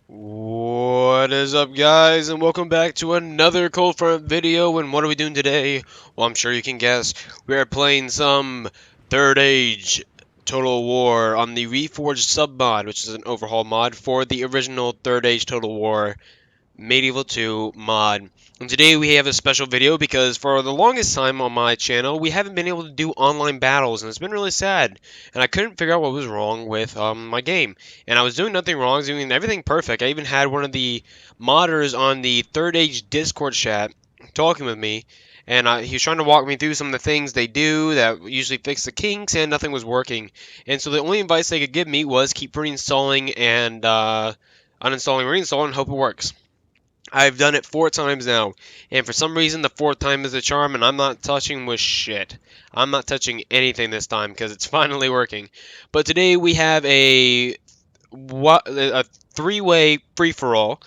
What is up, guys, and welcome back to another Cold Front video. And what are we doing today? Well, I'm sure you can guess. We are playing some Third Age Total War on the Reforged sub mod, which is an overhaul mod for the original Third Age Total War Medieval 2 mod. And today we have a special video because for the longest time on my channel, we haven't been able to do online battles, and it's been really sad. And I couldn't figure out what was wrong with my game. And I was doing nothing wrong, I was doing everything perfect. I even had one of the modders on the Third Age Discord chat talking with me, and he was trying to walk me through some of the things they do that usually fix the kinks, and nothing was working. And so the only advice they could give me was keep reinstalling and uninstalling, reinstalling, and hope it works. I've done it 4 times now, and for some reason the 4th time is a charm, and I'm not touching with shit. I'm not touching anything this time because it's finally working. But today we have a three-way free-for-all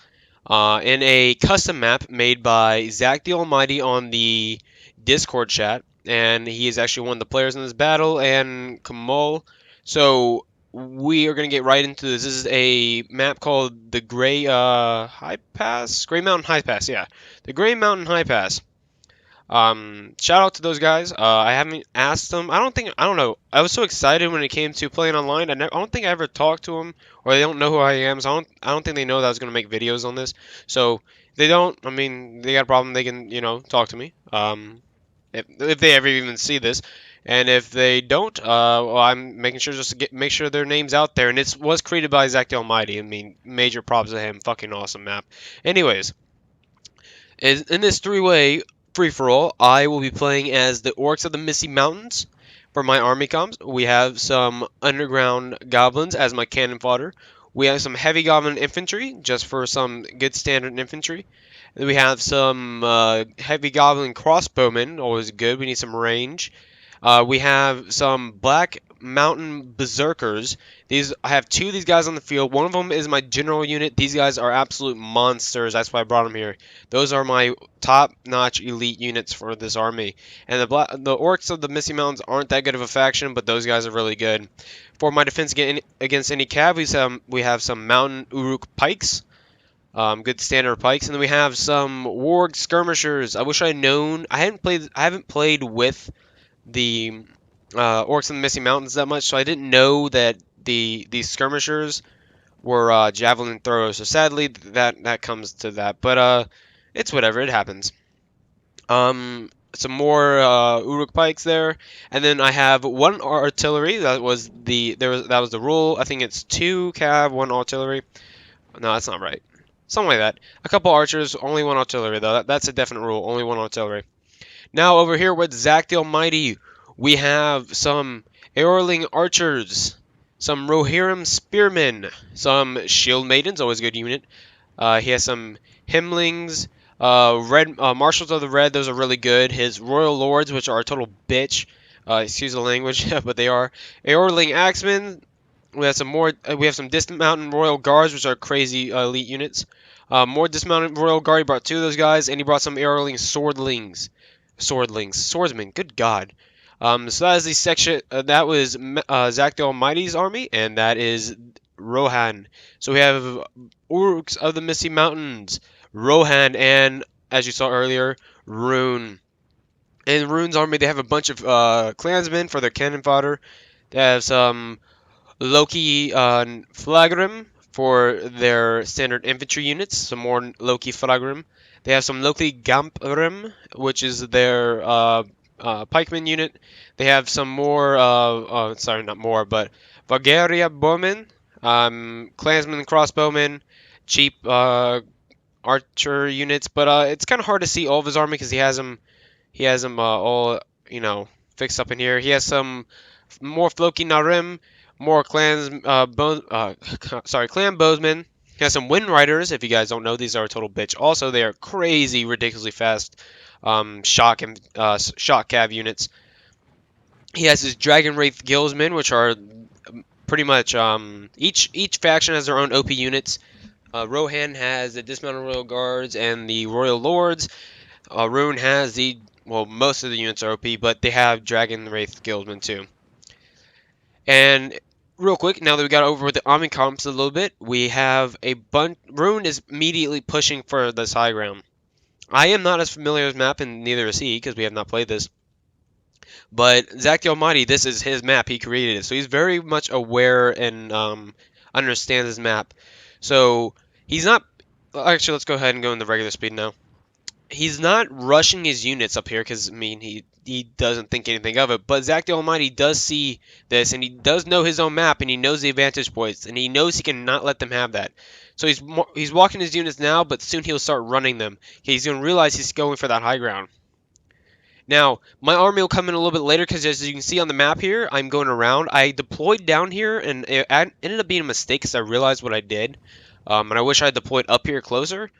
in a custom map made by Zach the Almighty on the Discord chat, and he is actually one of the players in this battle, and Kamal. So we are going to get right into this. This is a map called the Gray High Pass? Gray Mountain High Pass, yeah. The Gray Mountain High Pass. Shout out to those guys. I haven't asked them. I don't know. I was so excited when it came to playing online. I don't think I ever talked to them, or they don't know who I am. So I don't think they know that I was gonna make videos on this. So if they don't, I mean, they got a problem. They can, talk to me. If they ever even see this, and if they don't, well, I'm making sure just to make sure their name's out there. And it was created by Zach the Almighty. I mean, major props to him. Fucking awesome map. Anyways, in this three-way free-for-all, I will be playing as the Orcs of the Misty Mountains. For my army comms, we have some underground goblins as my cannon fodder. We have some heavy goblin infantry, just for some good standard infantry. Then we have some heavy goblin crossbowmen, always good. We need some range. We have some Black Mountain Berserkers. I have 2 of these guys on the field. One of them is my general unit. These guys are absolute monsters. That's why I brought them here. Those are my top-notch elite units for this army. And the Orcs of the Misty Mountains aren't that good of a faction, but those guys are really good. For my defense against any cav, we have some Mountain Uruk Pikes. Good standard pikes, and then we have some Warg skirmishers. I wish I had known. I haven't played with the Orcs in the Misty Mountains that much, so I didn't know that these skirmishers were javelin throwers. So sadly, that comes to that, but it's whatever. It happens. Some more Uruk pikes there, and then I have 1 artillery. That was the rule. I think it's 2 cav, 1 artillery. No, that's not right. Something like that. A couple archers, only 1 artillery though. That's a definite rule. Only 1 artillery. Now over here with Zach the Almighty, we have some Aorling archers, some Rohirrim spearmen, some shield maidens, always a good unit. He has some Himlings, red marshals of the red. Those are really good. His royal lords, which are a total bitch. Excuse the language, but they are. Aorling axemen. We have some more. We have some dismounted royal guards, which are crazy elite units. More dismounted royal guard. He brought 2 of those guys, and he brought some Aorling swordsmen. Good God. So that is the section. That was Zach the Almighty's army, and that is Rohan. So we have Uruks of the Misty Mountains, Rohan, and as you saw earlier, Rune. In Rune's army, they have a bunch of clansmen for their cannon fodder. They have some Loki Flagrim for their standard infantry units. Some more Loki Flagrim. They have some Loki Gamprim, which is their pikeman unit. They have some more, sorry, not more, but Valgaria bowmen, clansmen crossbowmen, cheap archer units. But it's kind of hard to see all of his army because he has them all, fixed up in here. He has some more Floki Narim, more clan bowsmen. He has some Wind Riders. If you guys don't know, these are a total bitch. Also, they are crazy, ridiculously fast shock cav units. He has his Dragon Wraith Guildsmen, which are pretty much each faction has their own OP units. Rohan has the Dismounted Royal Guards and the Royal Lords. Rune has most of the units are OP, but they have Dragon Wraith Guildsmen too. And real quick, now that we got over with the army comps a little bit, we have a bunch. Rune is immediately pushing for this high ground. I am not as familiar with map, and neither is he, because we have not played this. But Zach the Almighty, this is his map. He created it, so he's very much aware and understands his map. So he's not. Actually, let's go ahead and go in the regular speed now. He's not rushing his units up here because I mean he doesn't think anything of it. But Zach the Almighty does see this, and he does know his own map, and he knows the advantage points, and he knows he cannot let them have that. So he's walking his units now, but soon he'll start running them. He's gonna realize he's going for that high ground. Now, my army will come in a little bit later because as you can see on the map here, I'm going around. I deployed down here, and it ended up being a mistake because I realized what I did. And I wish I had deployed up here closer,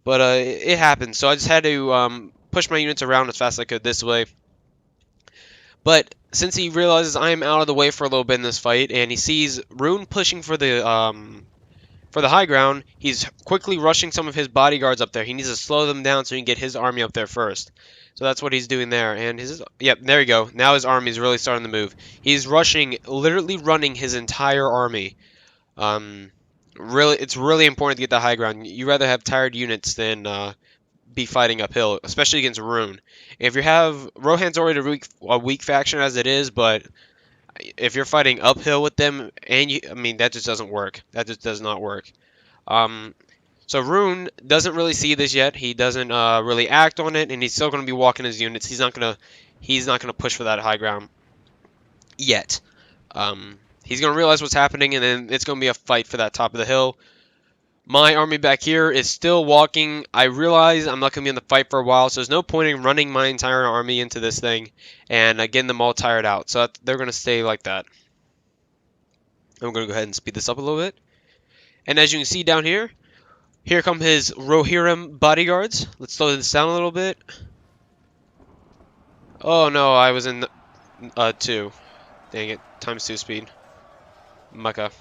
but it happened. So I just had to push my units around as fast as I could this way. But since he realizes I am out of the way for a little bit in this fight, and he sees Rune pushing for the high ground, he's quickly rushing some of his bodyguards up there. He needs to slow them down so he can get his army up there first. So that's what he's doing there. And yep, there you go. Now his army is really starting to move. He's rushing, literally running his entire army. Really, it's really important to get the high ground. You rather have tired units than be fighting uphill, especially against Rune. If you have Rohan's already a weak faction as it is, but if you're fighting uphill with them, and I mean, that just doesn't work. That just does not work. So Rune doesn't really see this yet. He doesn't really act on it, and he's still going to be walking his units. He's not gonna push for that high ground yet. He's going to realize what's happening, and then it's going to be a fight for that top of the hill. My army back here is still walking. I realize I'm not going to be in the fight for a while, so there's no point in running my entire army into this thing and getting them all tired out. So they're going to stay like that. I'm going to go ahead and speed this up a little bit. And as you can see down here, here come his Rohirrim bodyguards. Let's slow this down a little bit. Oh no, I was in 2. Dang it, ×2 speed. Mucka.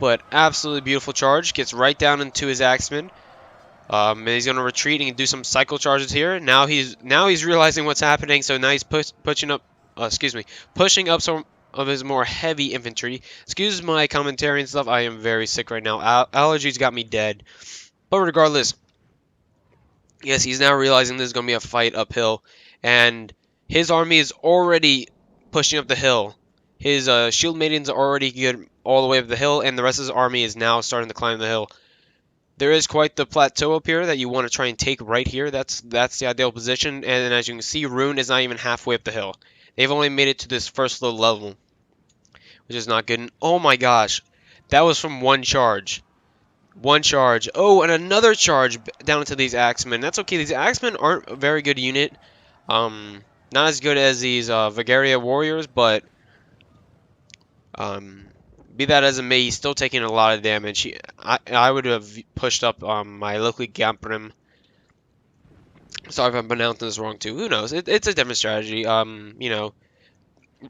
But absolutely beautiful charge. Gets right down into his axemen. And he's going to retreat and do some cycle charges here. Now he's realizing what's happening. So now he's pushing up some of his more heavy infantry. Excuse my commentary and stuff. I am very sick right now. Allergies got me dead. But regardless, yes, he's now realizing there's going to be a fight uphill, and his army is already pushing up the hill. His shield maidens are already good all the way up the hill, and the rest of his army is now starting to climb the hill. There is quite the plateau up here that you want to try and take right here. That's the ideal position, and as you can see, Rune is not even halfway up the hill. They've only made it to this first little level, which is not good. And oh my gosh, that was from one charge. One charge. Oh, and another charge down into these axemen. That's okay. These axemen aren't a very good unit. Not as good as these Vagaria warriors, but be that as it may, he's still taking a lot of damage. I would have pushed up my Lokli Gamprim. Sorry if I'm pronouncing this wrong too. Who knows? It's a different strategy. You know,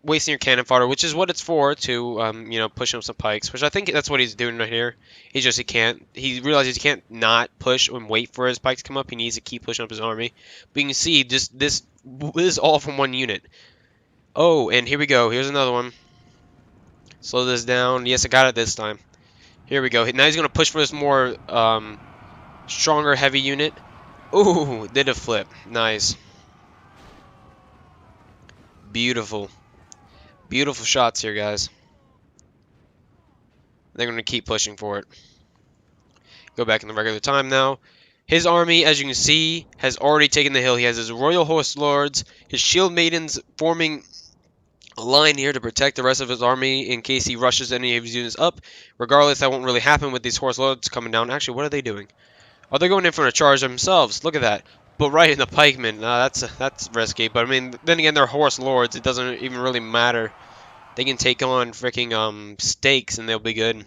wasting your cannon fodder, which is what it's for, to you know, push up some pikes, which I think that's what he's doing right here. He can't. He realizes he can't not push and wait for his pikes to come up. He needs to keep pushing up his army. But you can see just this is all from one unit. Oh, and here we go. Here's another one. Slow this down. Yes, I got it this time. Here we go. Now he's gonna push for this more stronger, heavy unit. Ooh, did a flip. Nice. Beautiful. Beautiful shots here, guys. They're going to keep pushing for it. Go back in the regular time now. His army, as you can see, has already taken the hill. He has his Royal Horse Lords, his Shield Maidens forming a line here to protect the rest of his army in case he rushes any of his units up. Regardless, that won't really happen with these Horse Lords coming down. Actually, what are they doing? Oh, they're going in for a charge themselves. Look at that. But right in the pikemen. That's risky. But I mean, then again, they're Horse Lords. It doesn't even really matter. They can take on freaking stakes and they'll be good.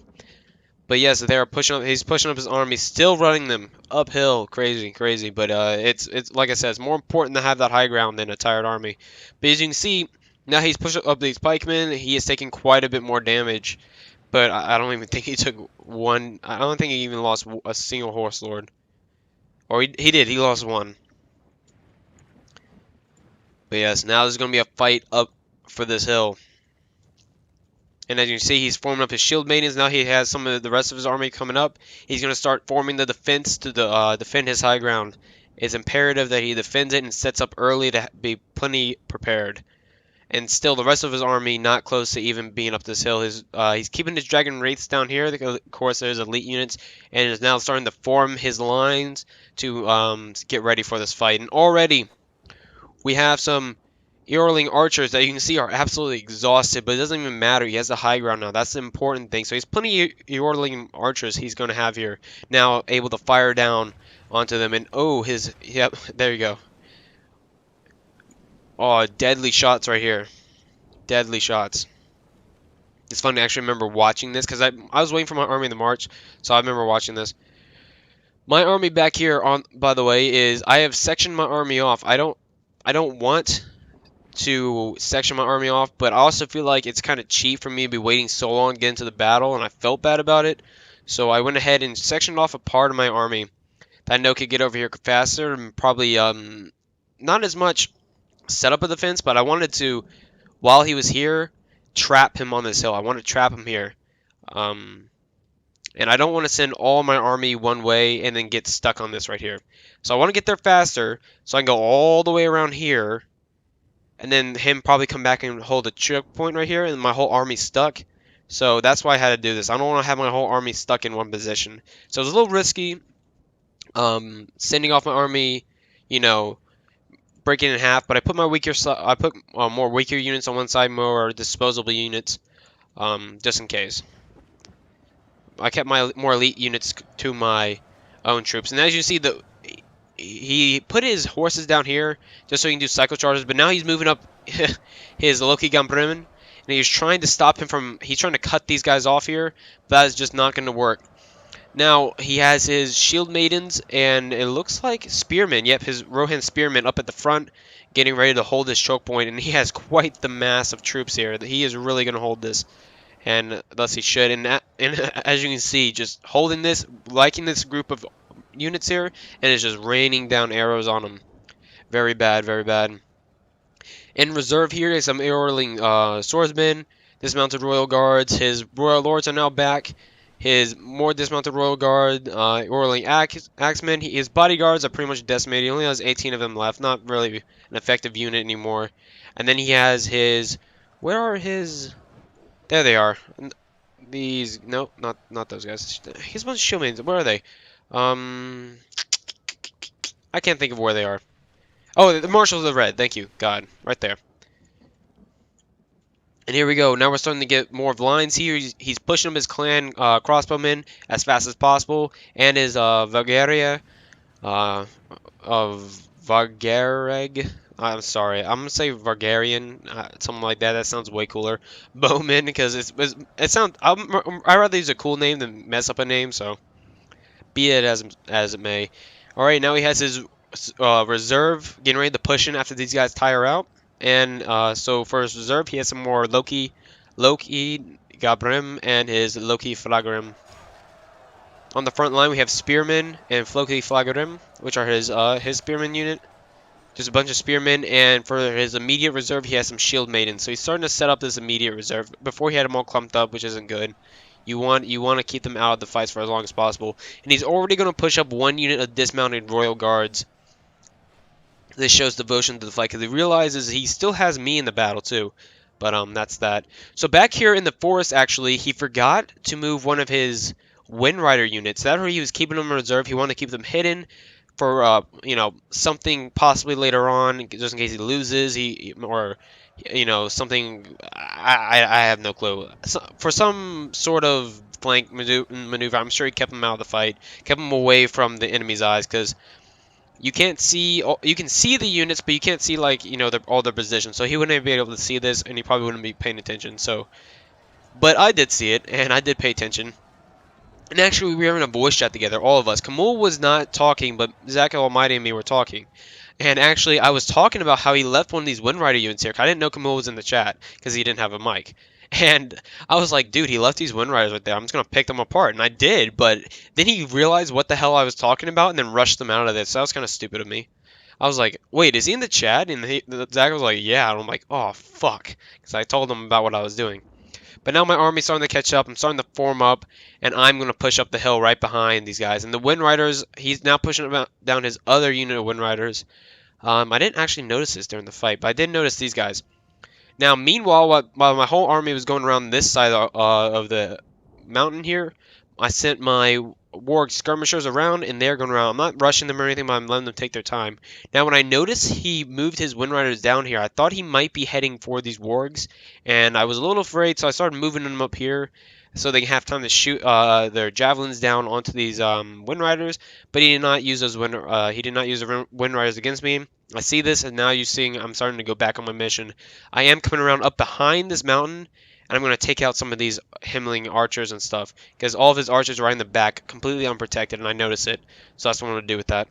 But yes, they're pushing up. He's pushing up his army, still running them uphill. Crazy, crazy. But it's like I said, it's more important to have that high ground than a tired army. But as you can see, now he's pushing up these pikemen. He is taking quite a bit more damage. But I don't even think he took one. I don't think he even lost a single Horse Lord. Or he did. He lost one. But yes, now there's going to be a fight up for this hill. And as you can see, he's forming up his shield maidens. Now he has some of the rest of his army coming up. He's going to start forming the defense to defend his high ground. It's imperative that he defends it and sets up early to be plenty prepared. And still, the rest of his army not close to even being up this hill. He's keeping his dragon wraiths down here. Of course, there's elite units, and is now starting to form his lines to get ready for this fight. And already, we have some Eorling archers that you can see are absolutely exhausted, but it doesn't even matter. He has the high ground now. That's the important thing. So he's plenty of Eorling archers he's going to have here now, able to fire down onto them. And oh, yep, there you go. Oh, deadly shots right here. Deadly shots. It's fun to actually remember watching this because I was waiting for my army to march, so I remember watching this. My army back here, by the way, is I have sectioned my army off. I don't want to section my army off, but I also feel like it's kind of cheap for me to be waiting so long to get into the battle, and I felt bad about it. So I went ahead and sectioned off a part of my army that I know could get over here faster and probably not as much set up a defense, but I wanted to, while he was here, trap him on this hill. I want to trap him here. And I don't want to send all my army one way and then get stuck on this right here. So I want to get there faster so I can go all the way around here and then him probably come back and hold a choke point right here and my whole army stuck. So that's why I had to do this. I don't want to have my whole army stuck in one position. So it was a little risky sending off my army, you know, breaking it in half, but I put more weaker units on one side, more disposable units, just in case. I kept my more elite units to my own troops, and as you see, he put his horses down here just so he can do cycle charges, but now he's moving up his Loki Gambremen, and he's trying to stop him from. He's trying to cut these guys off here, but that is just not going to work. Now, he has his shield maidens, and it looks like spearmen. Yep, his Rohan spearmen up at the front, getting ready to hold this choke point, and he has quite the mass of troops here. He is really going to hold this, and thus he should. And as you can see, just holding this, liking this group of units here, and it's just raining down arrows on them. Very bad, very bad. In reserve here is some Eorling swordsmen, dismounted royal guards. His royal lords are now back. His more dismounted royal guard, Eorling axemen. His bodyguards are pretty much decimated. He only has 18 of them left. Not really an effective unit anymore. And then he has his... Where are his... There they are. These... Nope, not those guys. He's a bunch of shieldmaidens. Where are they? I can't think of where they are. Oh, the Marshals of the Red. Thank you, God. Right there. And here we go. Now we're starting to get more of lines here. He's pushing up his clan crossbowmen as fast as possible, and his Vagaria of Vargareg. I'm sorry. I'm gonna say Vargarian, something like that. That sounds way cooler. Bowman, because it sounds. I'd rather use a cool name than mess up a name. So, be it as it may. All right, now he has his reserve getting ready to push in after these guys tire out. And so for his reserve, he has some more Loki Gabrim, and his Loki Flagrim. On the front line, we have Spearmen and Floki Flagrim, which are his Spearman unit. Just a bunch of Spearmen, and for his immediate reserve, he has some Shield Maidens. So he's starting to set up this immediate reserve. Before he had them all clumped up, which isn't good. You want to keep them out of the fights for as long as possible. And he's already going to push up one unit of dismounted Royal Guards. This shows devotion to the fight because he realizes he still has me in the battle too. But that's that. So back here in the forest, actually, he forgot to move one of his Wind Rider units. That's where he was keeping them in reserve. He wanted to keep them hidden for something possibly later on, just in case he loses. Something. I have no clue. For some sort of flank maneuver, I'm sure he kept them out of the fight, kept them away from the enemy's eyes because. You can't see. You can see the units, but you can't see all their positions. So he wouldn't be able to see this, and he probably wouldn't be paying attention. So, but I did see it, and I did pay attention. And actually, we were having a voice chat together, all of us. Kamul was not talking, but Zach Almighty and me were talking. And actually, I was talking about how he left one of these Wind Rider units here. I didn't know Kamul was in the chat because he didn't have a mic. And I was like, dude, he left these Wind Riders right there. I'm just going to pick them apart. And I did, but then he realized what the hell I was talking about and then rushed them out of this. So that was kind of stupid of me. I was like, wait, is he in the chat? And Zach was like, yeah. And I'm like, oh, fuck. Because I told him about what I was doing. But now my army's starting to catch up. I'm starting to form up, and I'm going to push up the hill right behind these guys. And the Wind Riders, he's now pushing down his other unit of Wind Riders. I didn't actually notice this during the fight, but I did notice these guys. Now, meanwhile, while my whole army was going around this side of the mountain here, I sent my warg skirmishers around, and they're going around. I'm not rushing them or anything, but I'm letting them take their time. Now, when I noticed he moved his Wind Riders down here, I thought he might be heading for these wargs, and I was a little afraid, so I started moving them up here so they can have time to shoot their javelins down onto these Wind Riders. But he did not use those he did not use the Wind Riders against me. I see this, and now you're seeing I'm starting to go back on my mission. I am coming around up behind this mountain, and I'm going to take out some of these Himmling archers and stuff, because all of his archers are right in the back, completely unprotected, and I notice it. So that's what I'm going to do with that.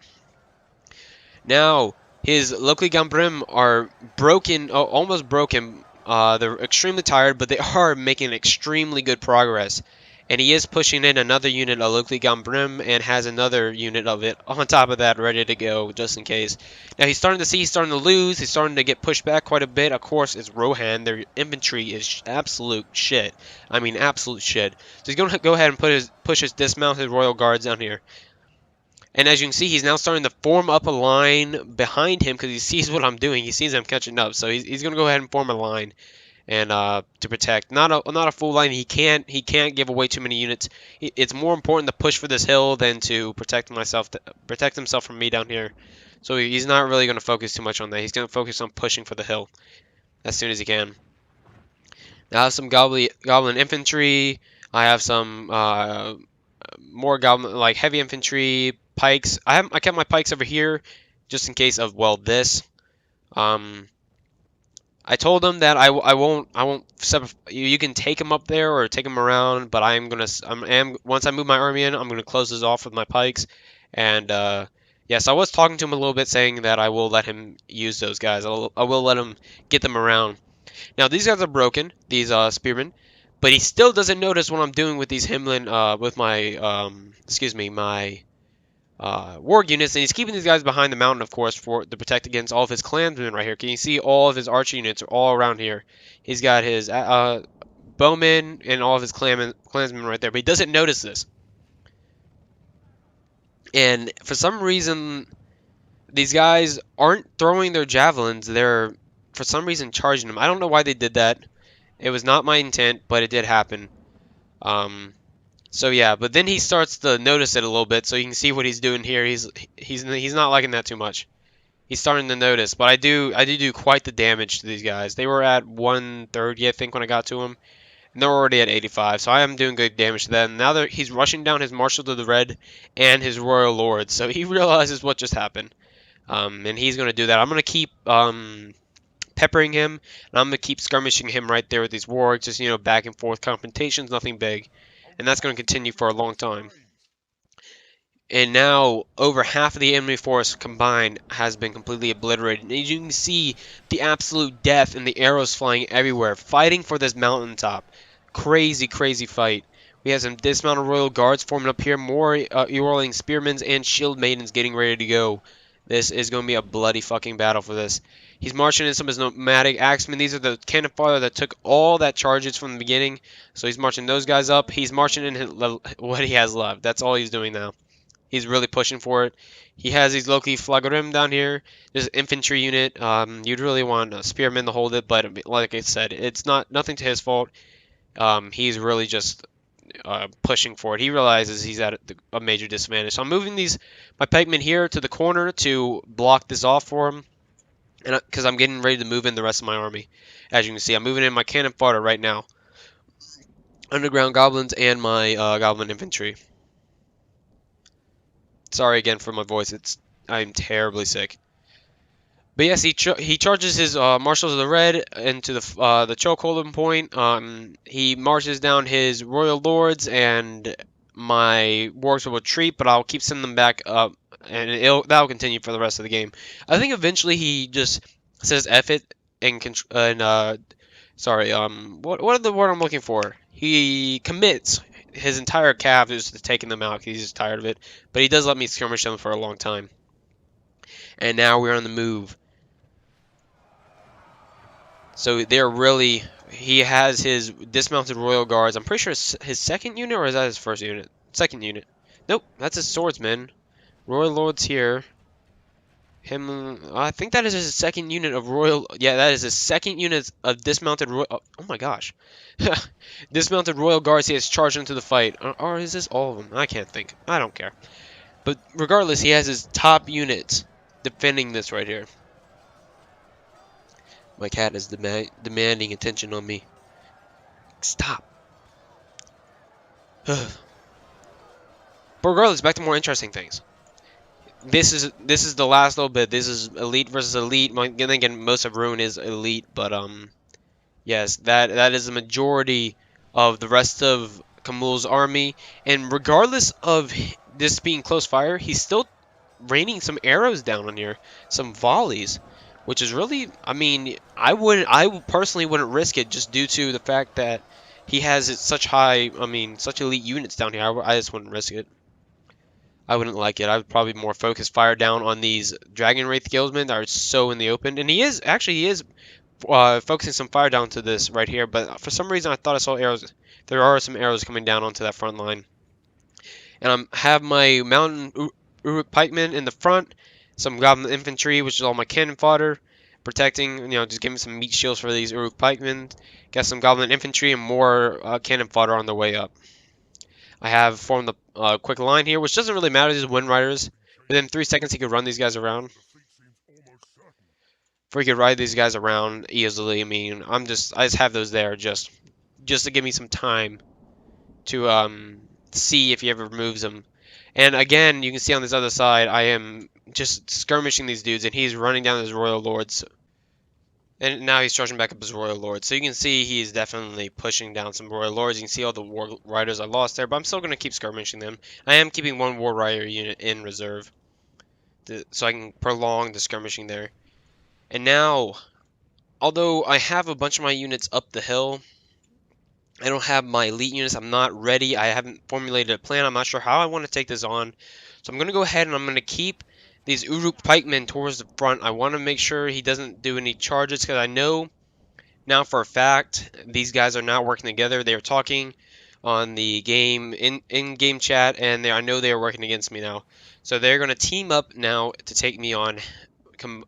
Now, his Lokli Gambrim are broken, almost broken. They're extremely tired, but they are making extremely good progress. And he is pushing in another unit of Lokli Gambrim and has another unit of it on top of that ready to go just in case. Now he's starting to lose. He's starting to get pushed back quite a bit. Of course, it's Rohan. Their infantry is absolute shit. I mean, absolute shit. So he's going to go ahead and push his dismounted royal guards down here. And as you can see, he's now starting to form up a line behind him because he sees what I'm doing. He sees I'm catching up. So he's going to go ahead and form a line and to protect. Not a full line. He can't give away too many units. It's more important to push for this hill than to protect himself from me down here. So he's not really going to focus too much on that. He's going to focus on pushing for the hill as soon as he can. Now I have some goblin infantry. I have some more goblin like heavy infantry, pikes. I kept my pikes over here just in case of this. I told them that I won't you can take them up there or take them around, but once I move my army in, I'm gonna close this off with my pikes. And yes, I was talking to him a little bit, saying that I will let him use those guys. I will let him get them around. Now these guys are broken, these spearmen, but he still doesn't notice what I'm doing with these Himmlin, with my my warg units, and he's keeping these guys behind the mountain, of course, to protect against all of his clansmen right here. Can you see all of his archer units are all around here? He's got his bowmen and all of his clansmen right there, but he doesn't notice this. And for some reason, these guys aren't throwing their javelins. They're, for some reason, charging them. I don't know why they did that. It was not my intent, but it did happen. So yeah, but then he starts to notice it a little bit, so you can see what he's doing here. He's not liking that too much. He's starting to notice, but I do quite the damage to these guys. They were at 130, I think, when I got to them, and they're already at 85. So I am doing good damage to them. Now he's rushing down his Marshal to the Red and his Royal Lord, so he realizes what just happened, and he's going to do that. I'm going to keep peppering him, and I'm going to keep skirmishing him right there with these wargs, just back and forth confrontations, nothing big. And that's going to continue for a long time. And now over half of the enemy force combined has been completely obliterated. And you can see the absolute death and the arrows flying everywhere, fighting for this mountaintop. Crazy, crazy fight. We have some dismounted royal guards forming up here, more Eorling spearmen and shield maidens getting ready to go. This is going to be a bloody fucking battle for this. He's marching in some of his nomadic axemen. These are the cannon fodder that took all that charges from the beginning. So he's marching those guys up. He's marching in what he has left. That's all he's doing now. He's really pushing for it. He has these Lokli Flagrim down here. There's an infantry unit. You'd really want a spearman to hold it, but like I said, it's nothing to his fault. He's really just pushing for it. He realizes he's at a major disadvantage. So I'm moving my pikemen here to the corner to block this off for him, and because I'm getting ready to move in the rest of my army. As you can see, I'm moving in my cannon fodder right now. Underground goblins and my goblin infantry. Sorry again for my voice. I'm terribly sick. But yes, he charges his Marshals of the Red into the chokehold point. He marches down his Royal Lords, and my wargs will retreat, but I'll keep sending them back up, and that'll continue for the rest of the game. I think eventually he just says F it sorry, what the word I'm looking for? He commits his entire cav just to taking them out. He's just tired of it, but he does let me skirmish them for a long time. And now we're on the move. So they're really He has his dismounted royal guards. I'm pretty sure it's his second unit, or is that his first unit? Second unit. Nope, that's his swordsman. Royal lords here. I think that is his second unit of royal. Yeah, that is his second unit of dismounted royal. Oh my gosh, dismounted royal guards. He has charged into the fight. Or is this all of them? I can't think. I don't care. But regardless, he has his top units defending this right here. My cat is demanding attention on me. Stop. But regardless, back to more interesting things. This is the last little bit. This is elite versus elite. Then again, most of Ruin is elite, but yes, that is the majority of the rest of Kamul's army. And regardless of this being close fire, he's still raining some arrows down on here, some volleys, which is really, I mean, I personally wouldn't risk it just due to the fact that he has such high, I mean, such elite units down here. I just wouldn't risk it. I wouldn't like it. I would probably more focus fire down on these Dragon Wraith Guildsmen that are so in the open. And he is focusing some fire down to this right here. But for some reason, I thought I saw arrows. There are some arrows coming down onto that front line. And I have my Mountain Uruk Pikemen in the front. Some Goblin Infantry, which is all my cannon fodder. Protecting, just giving some meat shields for these Uruk Pikemen. Got some Goblin Infantry and more cannon fodder on the way up. I have formed a quick line here, which doesn't really matter. These Wind Riders. Within 3 seconds, he could run these guys around. If he could ride these guys around easily, I mean, I just have those there just to give me some time to see if he ever moves them. And again, you can see on this other side, I am just skirmishing these dudes, and he's running down his Royal Lords. And now he's charging back up his Royal Lords. So you can see he's definitely pushing down some Royal Lords. You can see all the War Riders I lost there, but I'm still going to keep skirmishing them. I am keeping one War Rider unit in reserve, so I can prolong the skirmishing there. And now, although I have a bunch of my units up the hill, I don't have my elite units. I'm not ready. I haven't formulated a plan. I'm not sure how I want to take this on. So I'm going to go ahead and I'm going to keep these Uruk pikemen towards the front. I want to make sure he doesn't do any charges, because I know now for a fact these guys are not working together. They are talking on the game in-game chat, and I know they are working against me now. So they're going to team up now to take me on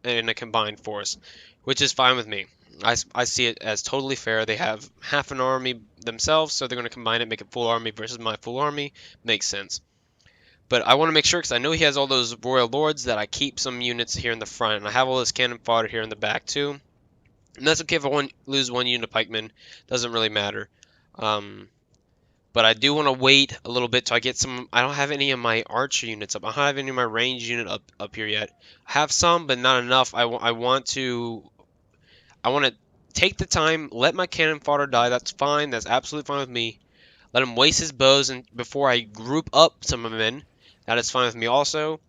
in a combined force, which is fine with me. I see it as totally fair. They have half an army themselves, so they're going to combine it, make a full army versus my full army. Makes sense. But I want to make sure, because I know he has all those Royal Lords, that I keep some units here in the front. And I have all this cannon fodder here in the back too. And that's okay if I lose one unit of pikemen. Doesn't really matter. But I do want to wait a little bit till I get some. I don't have any of my archer units up. I don't have any of my range unit up here yet. I have some, but not enough. I want to take the time, let my cannon fodder die. That's fine. That's absolutely fine with me. Let him waste his bows before I group up some of them in. That is fine with me also.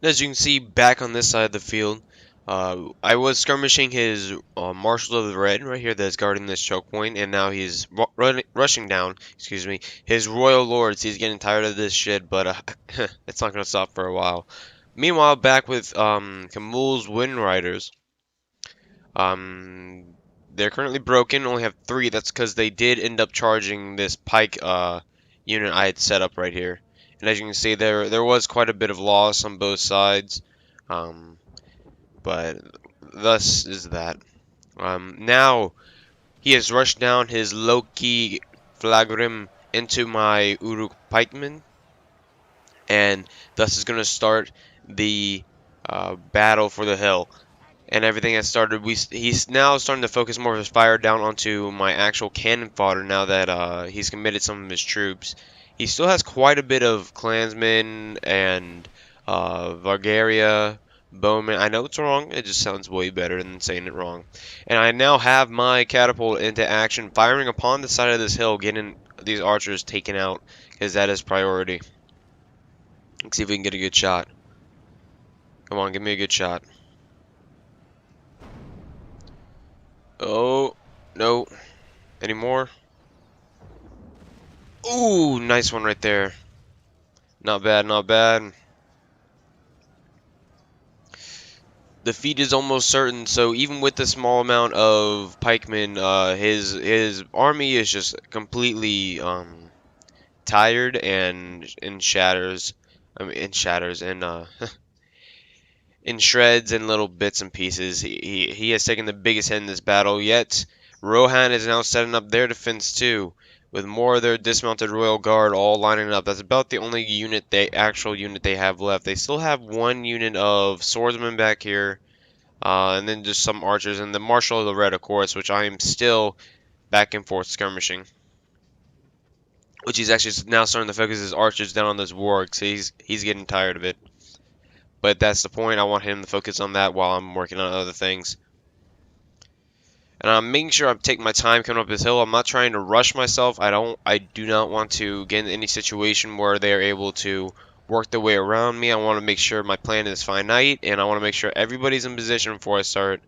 And as you can see back on this side of the field, I was skirmishing his Marshals of the Red right here that's guarding this choke point, and now he's rushing down, excuse me, his Royal Lords. He's getting tired of this shit, but it's not going to stop for a while. Meanwhile, back with Kamul's Wind Riders, they're currently broken, only have 3. That's because they did end up charging this pike unit I had set up right here. And as you can see, there was quite a bit of loss on both sides. But thus is that. Now, he has rushed down his Loki Flagrim into my Uruk pikemen. And thus is going to start the battle for the hill. And everything has started. He's now starting to focus more of his fire down onto my actual cannon fodder now that he's committed some of his troops. He still has quite a bit of clansmen and Vargaria, bowmen. I know it's wrong. It just sounds way better than saying it wrong. And I now have my catapult into action, firing upon the side of this hill, getting these archers taken out, because that is priority. Let's see if we can get a good shot. Come on, give me a good shot. Oh, no. Any more? Ooh, nice one right there. Not bad, not bad. defeat is almost certain. So even with the small amount of pikemen, his army is just completely tired and in shatters. I mean, in shatters and in shreds and little bits and pieces. He has taken the biggest hit in this battle. Yet Rohan is now setting up their defense too, with more of their dismounted royal guard all lining up. That's about the only actual unit they have left. They still have one unit of swordsmen back here. And then just some archers, and the Marshal of the Red, of course, which I am still back and forth skirmishing. Which he's actually now starting to focus his archers down on those wargs. He's getting tired of it. But that's the point. I want him to focus on that while I'm working on other things. And I'm making sure I'm taking my time coming up this hill. I'm not trying to rush myself. I do not want to get in any situation where they are able to work their way around me. I want to make sure my plan is finite, and I want to make sure everybody's in position before I start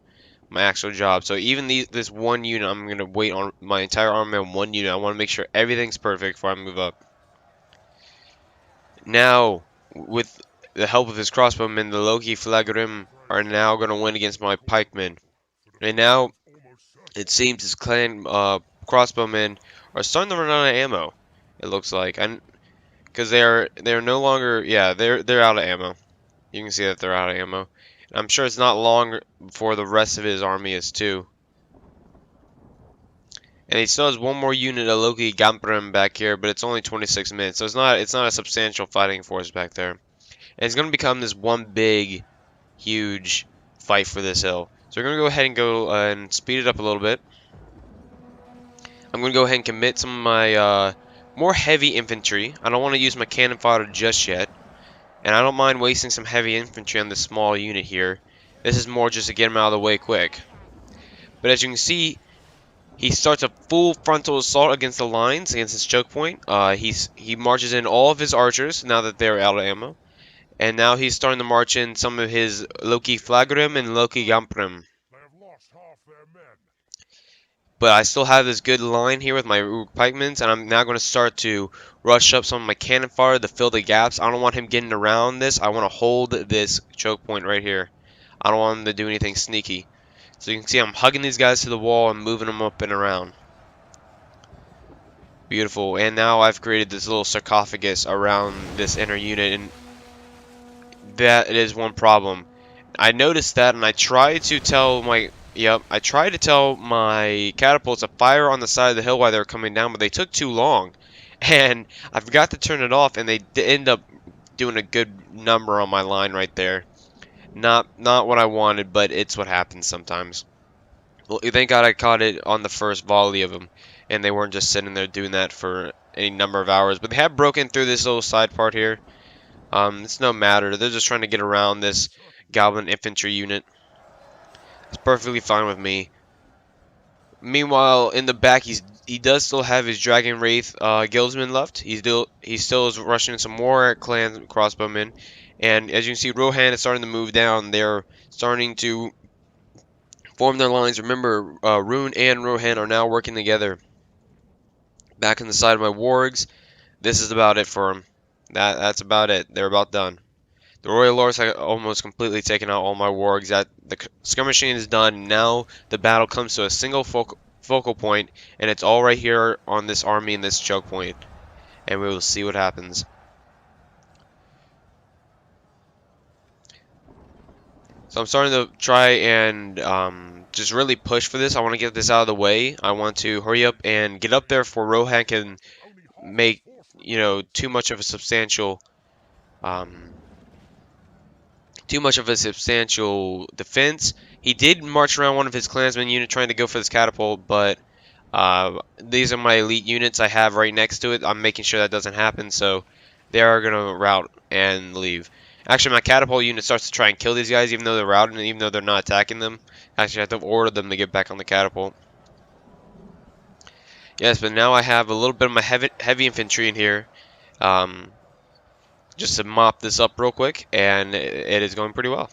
my actual job. So even this one unit, I'm going to wait on my entire army on one unit. I want to make sure everything's perfect before I move up. Now, with the help of his crossbowmen, the Loki Flagrim are now going to win against my pikemen. And now, it seems his clan crossbowmen are starting to run out of ammo. It looks like, and because they're no longer, yeah, they're out of ammo. You can see that they're out of ammo. I'm sure it's not long before the rest of his army is too. And he still has one more unit of Loki Gamprem back here, but it's only 26 minutes, so it's not a substantial fighting force back there. And it's going to become this one big, huge fight for this hill. So we're going to go ahead and and speed it up a little bit. I'm going to go ahead and commit some of my more heavy infantry. I don't want to use my cannon fodder just yet. And I don't mind wasting some heavy infantry on this small unit here. This is more just to get him out of the way quick. But as you can see, he starts a full frontal assault against the lines, against his choke point. He marches in all of his archers now that they're out of ammo. And now he's starting to march in some of his Loki Flagrim and Loki Gamprem. But I still have this good line here with my pikemen, and I'm now going to start to rush up some of my cannon fodder to fill the gaps. I don't want him getting around this. I want to hold this choke point right here. I don't want him to do anything sneaky. So you can see I'm hugging these guys to the wall and moving them up and around. Beautiful. And now I've created this little sarcophagus around this inner unit, and that is one problem. I noticed that, and I tried to tell my catapults to fire on the side of the hill while they were coming down, but they took too long. And I forgot to turn it off, and they end up doing a good number on my line right there. Not what I wanted, but it's what happens sometimes. Well, thank God I caught it on the first volley of them, and they weren't just sitting there doing that for any number of hours. But they have broken through this little side part here. It's no matter. They're just trying to get around this Goblin infantry unit. It's perfectly fine with me. Meanwhile, in the back, he does still have his Dragon Wraith guildsmen left. He still is rushing some more clan crossbowmen. And as you can see, Rohan is starting to move down. They're starting to form their lines. Remember, Rune and Rohan are now working together. Back on the side of my wargs, this is about it for them. That's about it. They're about done. The Royal Lords have almost completely taken out all my wargs. The skirmishing is done. Now the battle comes to a single focal point, and it's all right here on this army and this choke point. And we will see what happens. So I'm starting to try and just really push for this. I want to get this out of the way. I want to hurry up and get up there before Rohan can make, too much of a substantial defense. He did march around one of his clansmen unit trying to go for this catapult, but these are my elite units I have right next to it. I'm making sure that doesn't happen, so they are going to rout and leave. Actually, my catapult unit starts to try and kill these guys, even though they're routed and even though they're not attacking them. Actually, I have to order them to get back on the catapult. Yes, but now I have a little bit of my heavy infantry in here. Just to mop this up real quick, and it is going pretty well.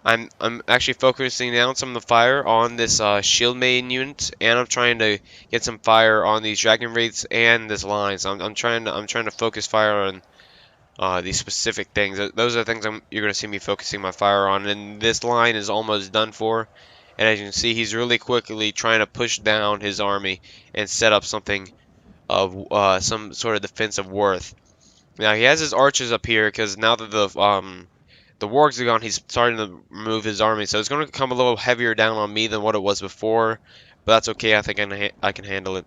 I'm actually focusing down some of the fire on this shield maiden unit, and I'm trying to get some fire on these dragon wraiths and this line. So I'm trying to focus fire these specific things. Those are the things you're going to see me focusing my fire on. And this line is almost done for. And as you can see, he's really quickly trying to push down his army and set up something of some sort of defensive worth. Now he has his archers up here because now that the wargs are gone, he's starting to move his army. So it's going to come a little heavier down on me than what it was before. But that's okay. I think I can handle it.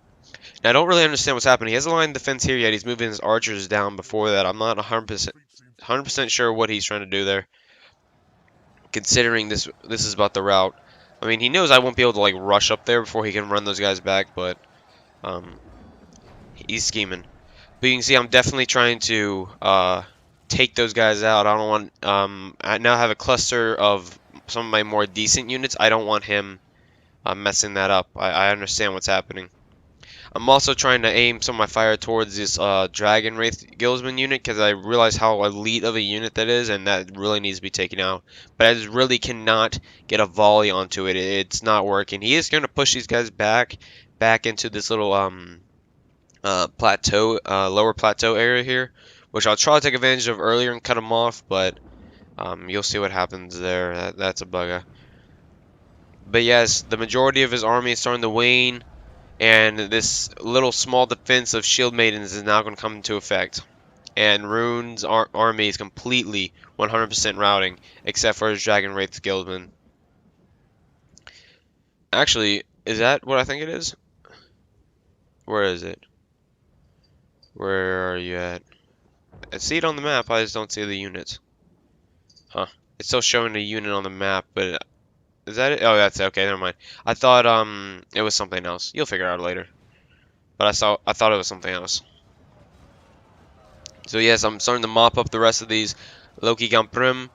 Now, I don't really understand what's happening. He hasn't line defense here yet. He's moving his archers down before that. I'm not 100% sure what he's trying to do there, considering this is about the route. I mean, he knows I won't be able to like rush up there before he can run those guys back, but he's scheming. But you can see I'm definitely trying to take those guys out. I don't want I now have a cluster of some of my more decent units. I don't want him messing that up. I understand what's happening. I'm also trying to aim some of my fire towards this Dragon Wraith Guildsman unit because I realize how elite of a unit that is, and that really needs to be taken out. But I just really cannot get a volley onto it. It's not working. He is going to push these guys back into this little plateau, lower plateau area here, which I'll try to take advantage of earlier and cut them off, but you'll see what happens there. That's a bugger. But yes, the majority of his army is starting to wane. And this little small defense of shield maidens is now going to come into effect. And Rune's army is completely 100% routing, except for his Dragon Wraith Guildman. Actually, is that what I think it is? Where is it? Where are you at? I see it on the map, I just don't see the units. Huh. It's still showing the unit on the map, but is that it? Oh, that's it. Okay, never mind. I thought it was something else. You'll figure it out later. But I thought it was something else. So yes, I'm starting to mop up the rest of these Loki Gamprim.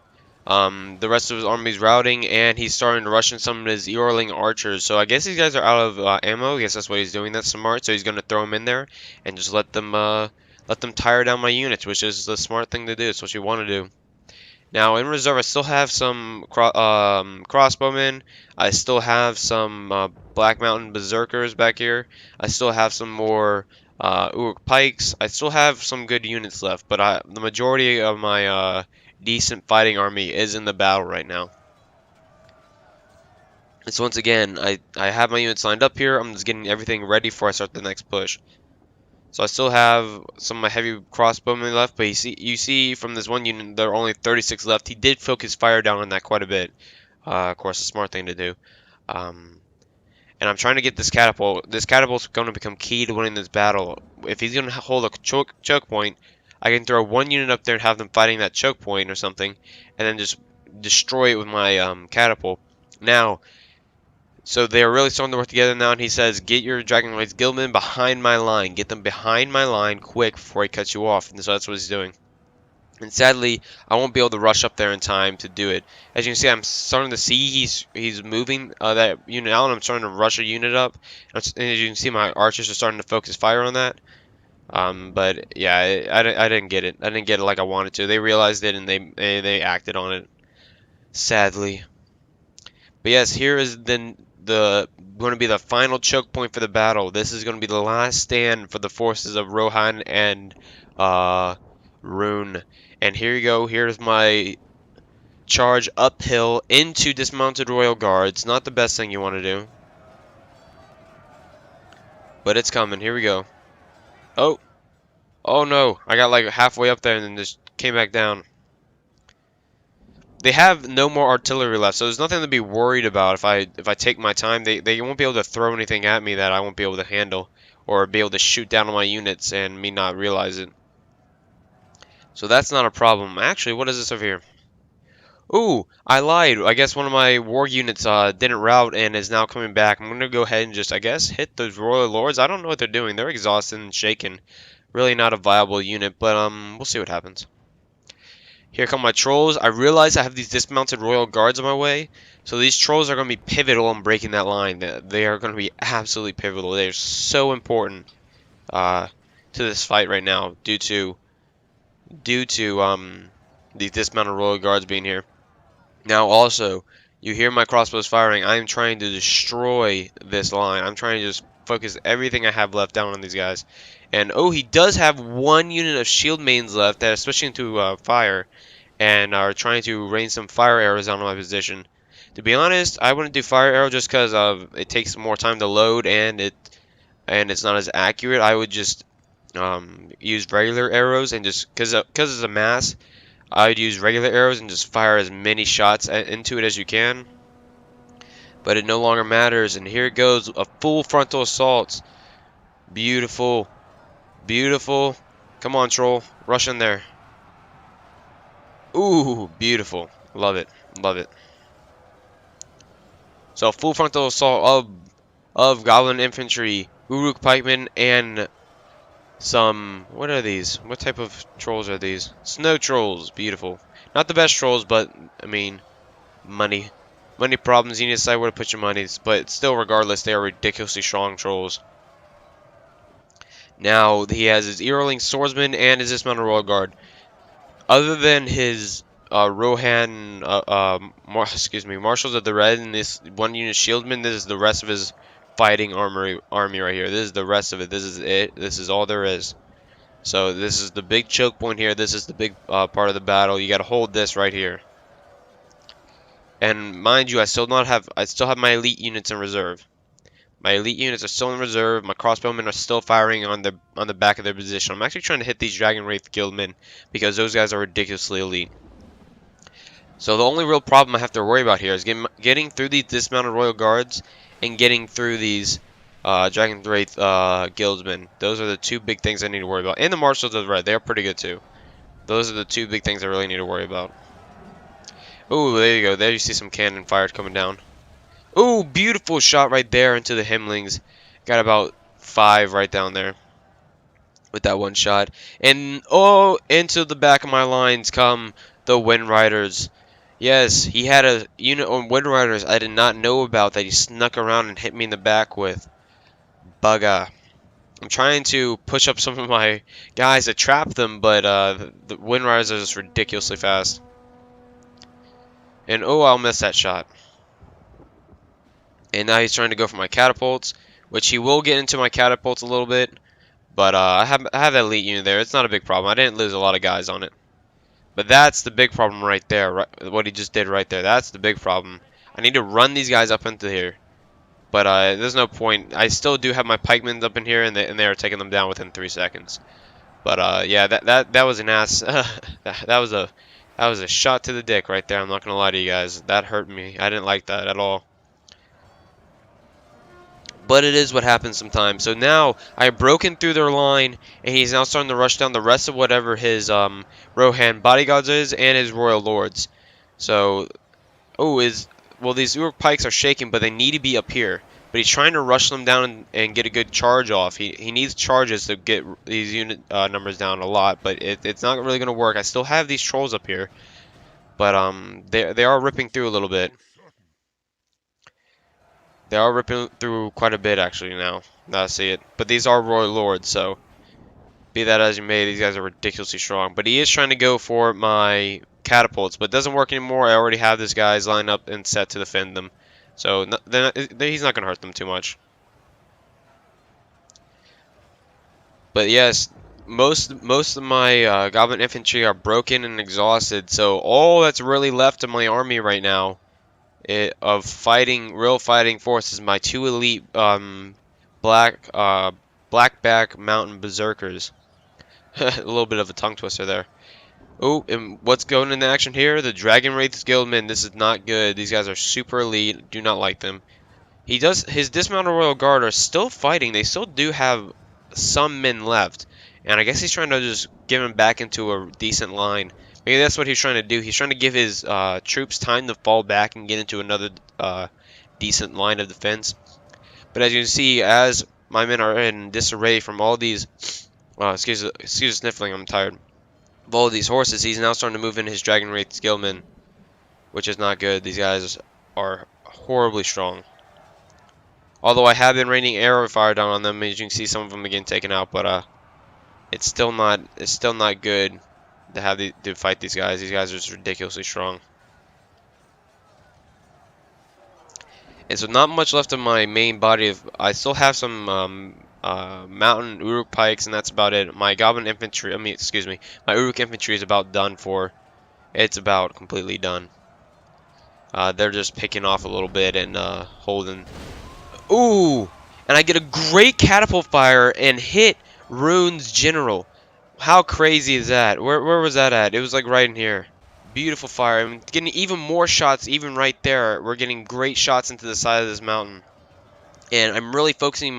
The rest of his army's routing, and he's starting to rush in some of his Eorling archers. So I guess these guys are out of ammo. I guess that's what he's doing. That's smart. So he's going to throw them in there and just let them tire down my units, which is the smart thing to do. It's what you want to do. Now, in reserve, I still have some crossbowmen. I still have some Black Mountain Berserkers back here. I still have some more Uruk Pikes. I still have some good units left, but the majority of my decent fighting army is in the battle right now. So once again, I have my units lined up here. I'm just getting everything ready before I start the next push. So I still have some of my heavy crossbowmen left, but you see from this one unit there are only 36 left. He did focus fire down on that quite a bit. Of course, a smart thing to do. And I'm trying to get this catapult. This catapult's going to become key to winning this battle. If he's going to hold a choke point, I can throw one unit up there and have them fighting that choke point or something, and then just destroy it with my catapult. Now, so they are really starting to work together now, and he says, get your Dragon Wraith Guildmen behind my line. Get them behind my line quick before he cuts you off. And so that's what he's doing. And sadly, I won't be able to rush up there in time to do it. As you can see, I'm starting to see he's moving that unit out, and I'm starting to rush a unit up. And as you can see, my archers are starting to focus fire on that. But yeah, I didn't get it. I didn't get it like I wanted to. They realized it, and they acted on it. Sadly. But yes, here is then going to be the final choke point for the battle. This is going to be the last stand for the forces of Rohan and Rune. And here you go. Here's my charge uphill into dismounted royal guards. Not the best thing you want to do, but it's coming. Here we go. Oh no! I got like halfway up there and then just came back down. They have no more artillery left, so there's nothing to be worried about if I take my time. They won't be able to throw anything at me that I won't be able to handle, or be able to shoot down on my units and me not realize it. So that's not a problem. Actually, what is this over here? Ooh, I lied. I guess one of my war units didn't route and is now coming back. I'm going to go ahead and just, I guess, hit those Royal Lords. I don't know what they're doing. They're exhausted and shaken. Really not a viable unit, but we'll see what happens. Here come my trolls. I realize I have these dismounted royal guards on my way. So these trolls are going to be pivotal in breaking that line. They are going to be absolutely pivotal. They're so important to this fight right now due to these dismounted royal guards being here. Now also, you hear my crossbows firing. I am trying to destroy this line. I'm trying to just focus everything I have left down on these guys. And oh, he does have one unit of shield mains left that are switching to fire and are trying to rain some fire arrows down on my position. To be honest, I wouldn't do fire arrow just because it takes more time to load and it's not as accurate. I would just use regular arrows and just because it's a mass, I would use regular arrows and just fire as many shots into it as you can. But it no longer matters, and here it goes, a full frontal assault. Beautiful, beautiful. Come on, troll, rush in there. Ooh, beautiful. Love it, love it. So full frontal assault of Goblin Infantry, Uruk Pikemen, and some, what are these? What type of trolls are these? Snow trolls. Beautiful. Not the best trolls, but I mean, money problems. You need to decide where to put your money, but still, regardless, they are ridiculously strong trolls. Now he has his Earling Swordsman and his Dismounted Royal Guard. Other than his Rohan, Marshals of the Red and this one unit Shieldman, this is the rest of his fighting army right here. This is the rest of it. This is it. This is all there is. So this is the big choke point here. This is the big part of the battle. You got to hold this right here. And mind you, I still have my elite units in reserve. My elite units are still in reserve. My crossbowmen are still firing on the back of their position. I'm actually trying to hit these Dragon Wraith Guildmen because those guys are ridiculously elite. So the only real problem I have to worry about here is getting through these Dismounted Royal Guards and getting through these Dragon Wraith Guildsmen. Those are the two big things I need to worry about. And the Marshals of the Red, they are pretty good too. Those are the two big things I really need to worry about. Ooh, there you go. There you see some cannon fire coming down. Ooh, beautiful shot right there into the Himlings. Got about 5 right down there with that one shot. And oh, into the back of my lines come the Wind Riders. Yes, he had a unit on Wind Riders I did not know about that he snuck around and hit me in the back with. Bugga. I'm trying to push up some of my guys to trap them, but the Wind Riders are just ridiculously fast. And oh, I'll miss that shot. And now he's trying to go for my catapults, which he will get into my catapults a little bit. But I have that elite unit there. It's not a big problem. I didn't lose a lot of guys on it. But that's the big problem right there. Right, what he just did right there. That's the big problem. I need to run these guys up into here. But there's no point. I still do have my pikemen up in here, and they are taking them down within 3 seconds. But yeah, that was an ass. that was a shot to the dick right there. I'm not gonna lie to you guys. That hurt me. I didn't like that at all. But it is what happens sometimes. So now I've broken through their line, and he's now starting to rush down the rest of whatever his Rohan bodyguards is and his royal lords. So, oh, well, these Uruk pikes are shaking, but they need to be up here. But he's trying to rush them down and get a good charge off. He needs charges to get these unit numbers down a lot, but it's not really going to work. I still have these trolls up here, but they are ripping through a little bit. They are ripping through quite a bit, actually, now I see it. But these are Royal Lords, so be that as you may, these guys are ridiculously strong. But he is trying to go for my catapults, but it doesn't work anymore. I already have these guys lined up and set to defend them. So he's not going to hurt them too much. But yes, most of my Goblin Infantry are broken and exhausted, so all that's really left of my army right now of real fighting forces, my 2 elite Blackback Mountain Berserkers. A little bit of a tongue twister there. Oh, and what's going into action here? The Dragon Wraith Guildmen. This is not good. These guys are super elite. Do not like them. His Dismounted Royal Guard are still fighting. They still do have some men left. And I guess he's trying to just get them back into a decent line. Maybe that's what he's trying to do. He's trying to give his troops time to fall back and get into another decent line of defense. But as you can see, as my men are in disarray from all these... excuse the sniffling, I'm tired. Of all of these horses, he's now starting to move in his Dragon Wraith Guildmen, which is not good. These guys are horribly strong. Although I have been raining arrow fire down on them, as you can see, some of them are getting taken out, but it's still not good to fight these guys. These guys are just ridiculously strong. And so not much left of my main body. I still have some mountain Uruk pikes, and that's about it. My goblin infantry, excuse me, my Uruk infantry is about done for. It's about completely done. They're just picking off a little bit and holding. Ooh! And I get a great catapult fire and hit Rune's general. How crazy is that? Where was that at? It was like right in here. Beautiful fire. I'm getting even more shots even right there. We're getting great shots into the side of this mountain. And I'm really focusing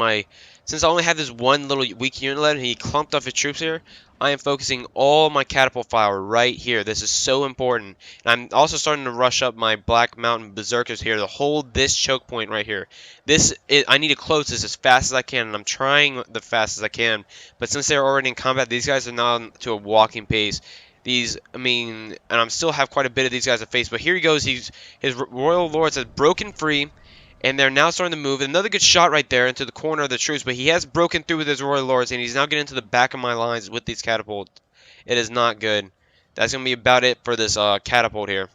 since I only have this one little weak unit left and he clumped off his troops here, I am focusing all my catapult fire right here. This is so important. And I'm also starting to rush up my Black Mountain Berserkers here to hold this choke point right here. I need to close this as fast as I can, and I'm trying the fast as I can. But since they're already in combat, these guys are now to a walking pace. And I'm still have quite a bit of these guys to face. But here he goes. His Royal Lords has broken free. And they're now starting to move. Another good shot right there into the corner of the troops. But he has broken through with his Royal Lords. And he's now getting to the back of my lines with these catapults. It is not good. That's going to be about it for this catapult here.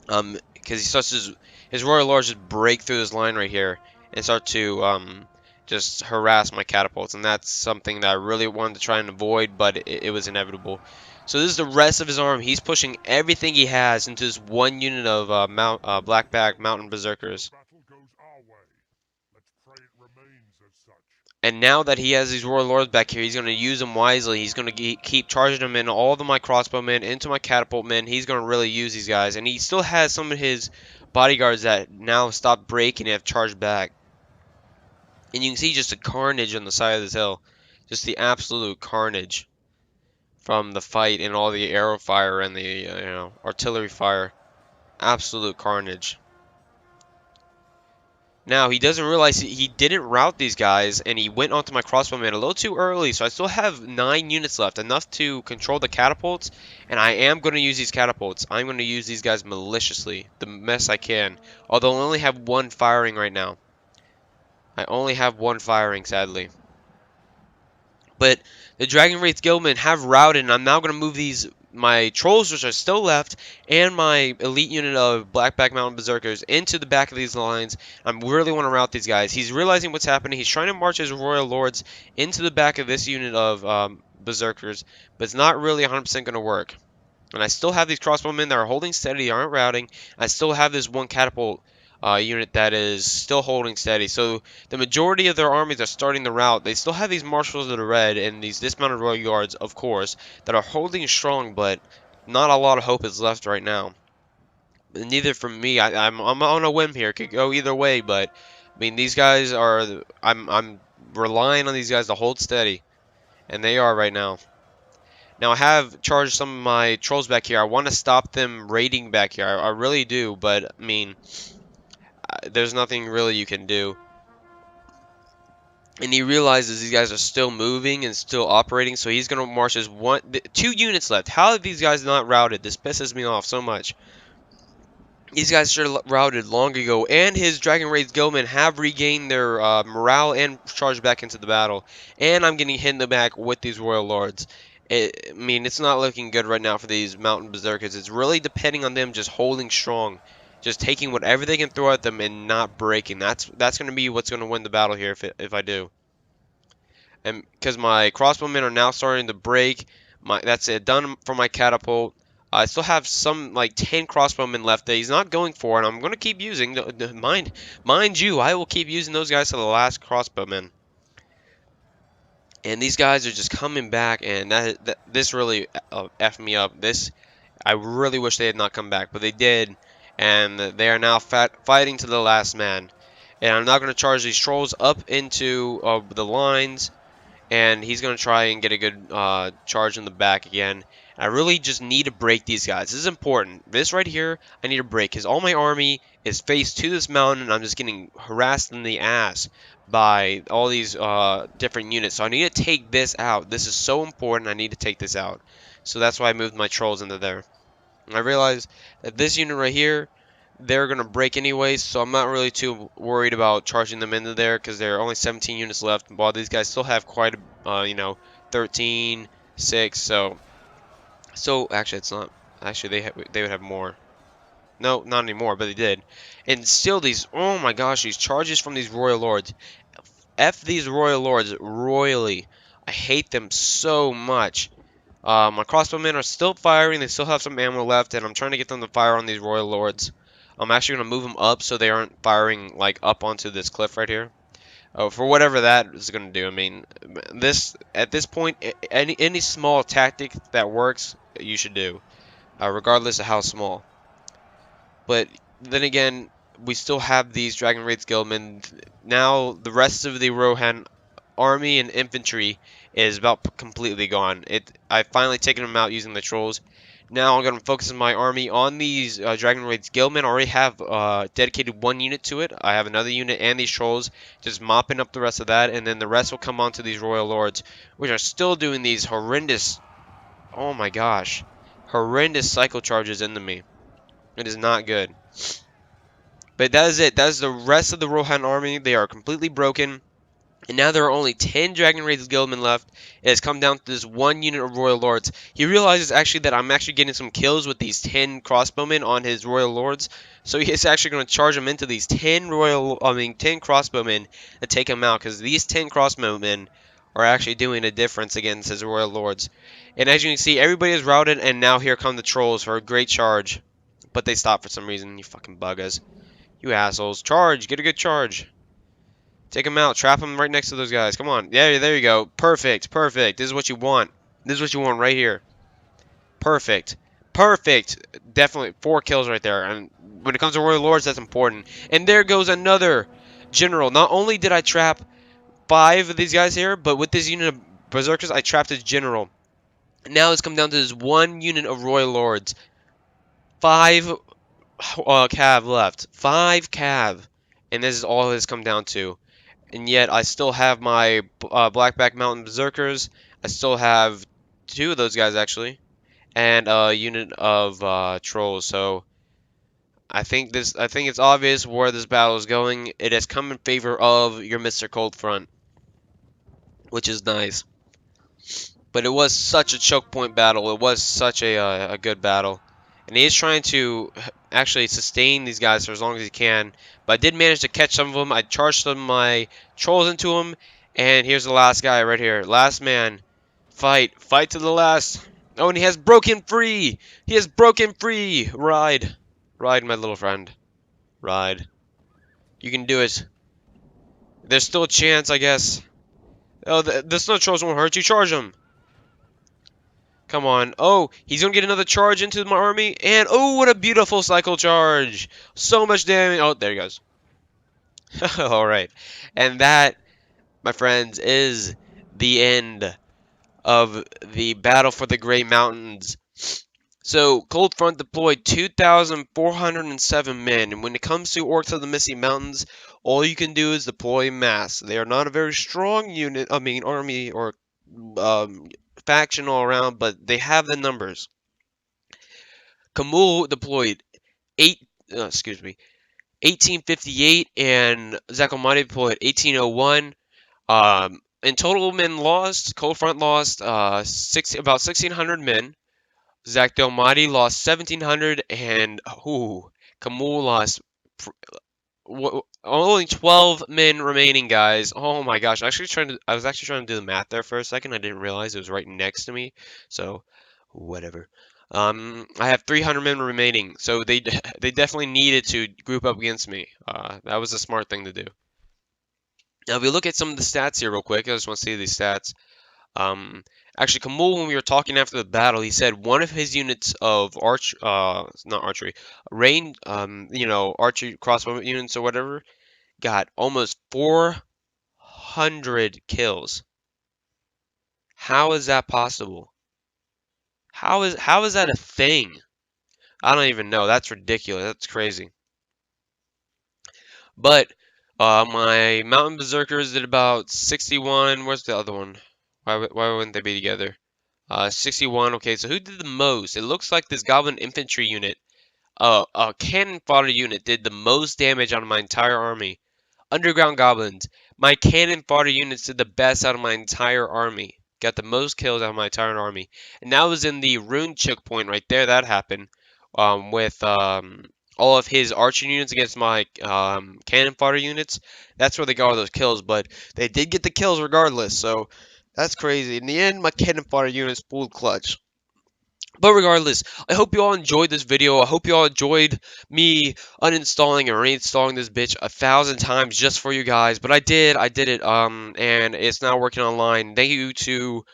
Because he starts his Royal Lords just break through this line right here. And start to just harass my catapults. And that's something that I really wanted to try and avoid. But it was inevitable. So this is the rest of his army. He's pushing everything he has into this one unit of Blackback Mountain Berserkers. And now that he has these Royal Lords back here, he's going to use them wisely. He's going to keep charging them in, all of my crossbowmen, into my catapult men. He's going to really use these guys. And he still has some of his bodyguards that now stopped breaking and have charged back. And you can see just the carnage on the side of this hill. Just the absolute carnage from the fight and all the arrow fire and the artillery fire. Absolute carnage. Now, he doesn't realize he didn't rout these guys, and he went onto my crossbowman a little too early, so I still have 9 units left, enough to control the catapults, and I am going to use these catapults. I'm going to use these guys maliciously, the best I can, although I only have 1 firing right now. I only have 1 firing, sadly. But the Dragon Wraith Guildmen have routed, and I'm now going to move my trolls, which are still left, and my elite unit of Blackback Mountain Berserkers into the back of these lines. I really want to rout these guys. He's realizing what's happening. He's trying to march his Royal Lords into the back of this unit of Berserkers, but it's not really 100% going to work. And I still have these crossbowmen that are holding steady, aren't routing. I still have this 1 catapult unit that is still holding steady. So the majority of their armies are starting the rout. They still have these Marshals of the Red and these dismounted Royal Guards, of course, that are holding strong, but not a lot of hope is left right now. Neither from me. I'm on a whim here. It could go either way, but I mean these guys are. I'm relying on these guys to hold steady, and they are right now. Now I have charged some of my trolls back here. I want to stop them raiding back here. I really do, but I mean, there's nothing really you can do. And he realizes these guys are still moving and still operating, so he's going to march his 2 units left. How have these guys not routed? This pisses me off so much. These guys should have routed long ago, and his Dragon Wraith Guildmen have regained their morale and charged back into the battle. And I'm getting hit in the back with these Royal Lords. I mean, it's not looking good right now for these Mountain Berserkers. It's really depending on them just holding strong. Just taking whatever they can throw at them and not breaking. That's going to be what's going to win the battle here if I do. And because my crossbowmen are now starting to break. That's it. Done for my catapult. I still have some, like, 10 crossbowmen left that he's not going for, and I'm going to keep using. Mind you, I will keep using those guys to the last crossbowmen. And these guys are just coming back, and this really effed me up. I really wish they had not come back, but they did. And they are now fighting to the last man. And I'm now going to charge these trolls up into the lines. And he's going to try and get a good charge in the back again. I really just need to break these guys. This is important. This right here, I need to break. Because all my army is faced to this mountain. And I'm just getting harassed in the ass by all these different units. So I need to take this out. This is so important. I need to take this out. So that's why I moved my trolls into there. I realized that this unit right here, they're going to break anyways, so I'm not really too worried about charging them into there because there are only 17 units left, while these guys still have quite a, 13, 6, so actually it's not, actually they would have more. No, not anymore, but they did. And still these, oh my gosh, these charges from these Royal Lords. F these Royal Lords royally. I hate them so much. My crossbowmen are still firing. They still have some ammo left, and I'm trying to get them to fire on these Royal Lords. I'm actually going to move them up so they aren't firing like up onto this cliff right here. Oh, for whatever that is going to do. I mean, this at this point, any small tactic that works, you should do, regardless of how small. But then again, we still have these Dragon Wraith Guildmen. Now the rest of the Rohan army and infantry is about completely gone. I finally taken them out using the trolls. Now I'm going to focus my army on these Dragon Wraith Guildmen. I already have dedicated one unit to it. I have another unit and these trolls, just mopping up the rest of that, and then the rest will come onto these Royal Lords, which are still doing these horrendous, oh my gosh, horrendous cycle charges into me. It is not good. But that is it. That is the rest of the Rohan army. They are completely broken. And now there are only 10 Dragon Wraith Guildmen left. It has come down to this one unit of Royal Lords. He realizes actually that I'm actually getting some kills with these 10 crossbowmen on his Royal Lords. So he's actually going to charge them into these 10 10 crossbowmen to take him out. Because these 10 crossbowmen are actually doing a difference against his Royal Lords. And as you can see, everybody is routed. And now here come the trolls for a great charge. But they stopped for some reason. You fucking buggers. You assholes. Charge. Get a good charge. Take them out. Trap them right next to those guys. Come on. Yeah, there you go. Perfect. Perfect. This is what you want. This is what you want right here. Perfect. Perfect. Definitely 4 kills right there. And when it comes to Royal Lords, that's important. And there goes another general. Not only did I trap 5 of these guys here, but with this unit of Berserkers, I trapped his general. Now it's come down to this one unit of Royal Lords. 5 cav left. 5 cav. And this is all it has come down to. And yet I still have my Blackback Mountain Berserkers. I still have 2 of those guys actually, and a unit of trolls. So I think it's obvious where this battle is going. It has come in favor of your Mr. Cold Front, which is nice. But it was such a choke point battle. It was such a good battle. And he is trying to actually sustain these guys for as long as he can. But I did manage to catch some of them. I charged some of my trolls into them. And here's the last guy right here. Last man. Fight. Fight to the last. Oh, and he has broken free. He has broken free. Ride. Ride, my little friend. Ride. You can do it. There's still a chance, I guess. Oh, the snow trolls won't hurt you. Charge them. Come on. Oh, he's going to get another charge into my army. And, oh, what a beautiful cycle charge. So much damage. Oh, there he goes. Alright. And that, my friends, is the end of the battle for the Great Mountains. So, Cold Front deployed 2,407 men. And when it comes to Orcs of the Misty Mountains, all you can do is deploy mass. They are not a very strong unit, army or faction all around, but they have the numbers. Khamûl deployed 1858, and Zak Almighty deployed 1801. In total, men lost. Cold Front lost about 1,600 men. Zak the Almighty lost 1,700, and Khamûl lost only 12 men remaining, guys. Oh my gosh! I was actually trying to do the math there for a second. I didn't realize it was right next to me. So, whatever. I have 300 men remaining, so they definitely needed to group up against me. That was a smart thing to do. Now, if we look at some of the stats here real quick, I just want to see these stats. Actually, Khamûl, when we were talking after the battle, he said one of his units of archery crossbow units or whatever, got almost 400 kills. How is that possible? How is that a thing? I don't even know. That's ridiculous. That's crazy. But my Mountain Berserkers did about 61. Where's the other one? Why wouldn't they be together? 61. Okay, so who did the most? It looks like this Goblin Infantry unit, a Cannon Fodder unit, did the most damage out of my entire army. Underground Goblins. My Cannon Fodder units did the best out of my entire army. Got the most kills out of my entire army. And that was in the Rune Choke Point right there. That happened with all of his archer units against my cannon fodder units. That's where they got all those kills, but they did get the kills regardless. So that's crazy. In the end, my cannon fodder units pulled clutch. But regardless, I hope you all enjoyed this video. I hope you all enjoyed me uninstalling and reinstalling this bitch 1,000 times just for you guys. But I did it. And it's now working online. Thank you to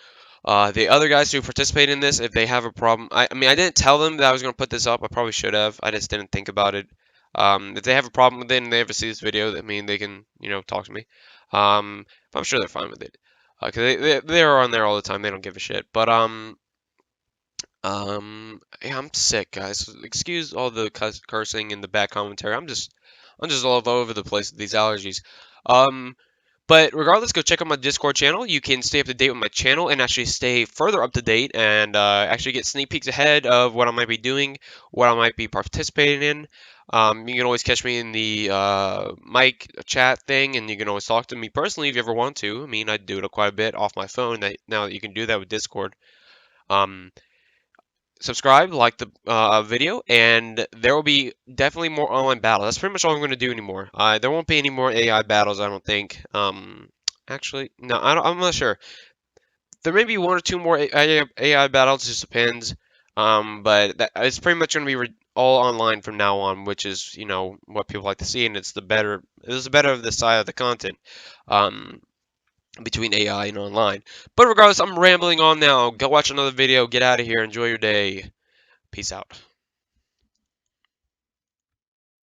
the other guys who participate in this. If they have a problem, I mean, I didn't tell them that I was gonna put this up. I probably should have. I just didn't think about it. If they have a problem with it and they ever see this video, I mean, they can, talk to me. I'm sure they're fine with it. Cause they're on there all the time. They don't give a shit. But yeah, I'm sick, guys. Excuse all the cursing and the bad commentary. I'm just all over the place with these allergies. Um, but regardless, go check out my Discord channel. You can stay up to date with my channel and actually stay further up to date and actually get sneak peeks ahead of what I might be doing, what I might be participating in. You can always catch me in the mic chat thing, and you can always talk to me personally if you ever want to. I mean, I do it quite a bit off my phone. Now that you can do that with Discord. Um, Subscribe, like the video, and there will be definitely more online battles. That's pretty much all I'm going to do anymore. There won't be any more AI battles, I don't think. Actually, no, I'm not sure. There may be one or two more AI battles, just depends. But it's pretty much going to be all online from now on, which is, what people like to see, and it's the better of the side of the content. Um, between AI and online. But regardless, I'm rambling on now. Go watch another video. Get out of here. Enjoy your day. Peace out.